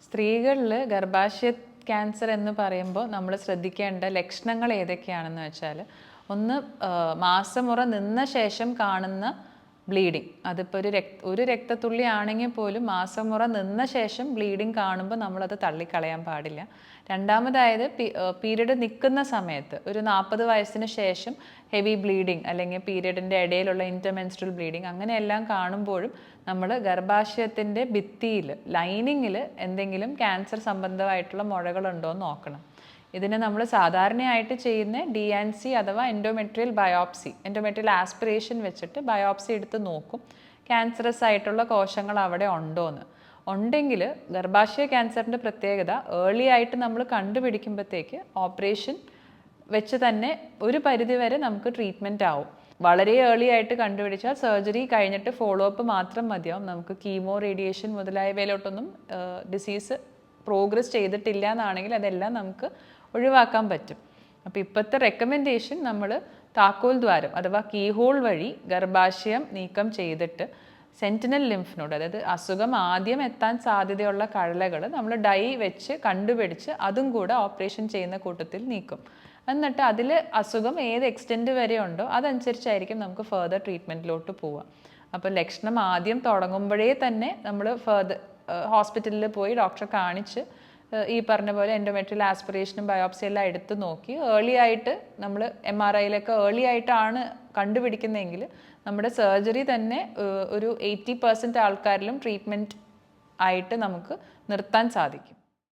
സ്ത്രീകളിൽ ഗർഭാശയ ക്യാൻസർ എന്ന് പറയുമ്പോൾ നമ്മൾ ശ്രദ്ധിക്കേണ്ട ലക്ഷണങ്ങൾ ഏതൊക്കെയാണെന്ന് വെച്ചാൽ, ഒന്ന് മാസമുറ നിന്ന ശേഷം കാണുന്ന ബ്ലീഡിങ്. അതിപ്പോൾ ഒരു രക്തത്തുള്ളി ആണെങ്കിൽ പോലും മാസമുറ നിന്ന ശേഷം ബ്ലീഡിങ് കാണുമ്പോൾ നമ്മളത് തള്ളിക്കളയാൻ പാടില്ല. രണ്ടാമതായത് പീരീഡ് നിൽക്കുന്ന സമയത്ത് ഒരു 40 വയസ്സിന് ശേഷം ഹെവി ബ്ലീഡിങ് അല്ലെങ്കിൽ പീരീഡിൻ്റെ ഇടയിലുള്ള ഇൻ്റർമെൻസ്ട്രൽ ബ്ലീഡിങ് അങ്ങനെയെല്ലാം കാണുമ്പോഴും നമ്മൾ ഗർഭാശയത്തിൻ്റെ ഭിത്തിയിൽ ലൈനിങ്ങിൽ എന്തെങ്കിലും ക്യാൻസർ സംബന്ധമായിട്ടുള്ള മുഴകളുണ്ടോ എന്ന് നോക്കണം. ഇതിന് നമ്മൾ സാധാരണയായിട്ട് ചെയ്യുന്ന DNC അഥവാ എൻഡോമെട്രിയൽ ബയോപ്സി, എൻഡോമെട്രിയൽ ആസ്പിറേഷൻ വെച്ചിട്ട് ബയോപ്സി എടുത്ത് നോക്കും ക്യാൻസറസ് ആയിട്ടുള്ള കോശങ്ങൾ അവിടെ ഉണ്ടോ എന്ന്. ഉണ്ടെങ്കിൽ ഗർഭാശയ ക്യാൻസറിൻ്റെ പ്രത്യേകത ഏർലി ആയിട്ട് നമ്മൾ കണ്ടുപിടിക്കുമ്പോഴത്തേക്ക് ഓപ്പറേഷൻ വെച്ച് തന്നെ ഒരു പരിധിവരെ നമുക്ക് ട്രീറ്റ്മെൻറ്റ് ആവും. വളരെ ഏർലി ആയിട്ട് കണ്ടുപിടിച്ചാൽ സർജറി കഴിഞ്ഞിട്ട് ഫോളോ അപ്പ് മാത്രം മതിയാവും. നമുക്ക് കീമോ, റേഡിയേഷൻ മുതലായവയിലോട്ടൊന്നും ഡിസീസ് പ്രോഗ്രസ് ചെയ്തിട്ടില്ല എന്നാണെങ്കിൽ അതെല്ലാം നമുക്ക് ഒഴിവാക്കാൻ പറ്റും. അപ്പോൾ ഇപ്പോഴത്തെ റെക്കമെൻഡേഷൻ നമ്മൾ താക്കോൽ ദ്വാരം അഥവാ കീഹോൾ വഴി ഗർഭാശയം നീക്കം ചെയ്തിട്ട് സെൻറ്റിനൽ ലിംഫ് നോഡ്, അതായത് അസുഖം ആദ്യം എത്താൻ സാധ്യതയുള്ള കഴലകൾ നമ്മൾ ഡൈ വെച്ച് കണ്ടുപിടിച്ച് അതും കൂടെ ഓപ്പറേഷൻ ചെയ്യുന്ന കൂട്ടത്തിൽ നീക്കും. എന്നിട്ട് അതിൽ അസുഖം ഏത് എക്സ്റ്റെൻറ്റ് വരെ ഉണ്ടോ അതനുസരിച്ചായിരിക്കും നമുക്ക് ഫർദർ ട്രീറ്റ്മെൻറ്റിലോട്ട് പോവുക. അപ്പോൾ ലക്ഷണം ആദ്യം തുടങ്ങുമ്പോഴേ തന്നെ നമ്മൾ ഫർദർ ഹോസ്പിറ്റലിൽ പോയി ഡോക്ടറെ കാണിച്ച് ഈ പറഞ്ഞ പോലെ എൻഡോമെട്രിയൽ ആസ്പിറേഷനും ബയോപ്സി എല്ലാം എടുത്ത് നോക്കി ഏർലി ആയിട്ട് നമ്മൾ MRIയിലൊക്കെ ഏർലി ആയിട്ടാണ് കണ്ടുപിടിക്കുന്നതെങ്കിൽ നമ്മുടെ സർജറി തന്നെ ഒരു 80% ആൾക്കാരിലും ട്രീറ്റ്മെൻറ്റ് ആയിട്ട് നമുക്ക് നിർത്താൻ സാധിക്കും.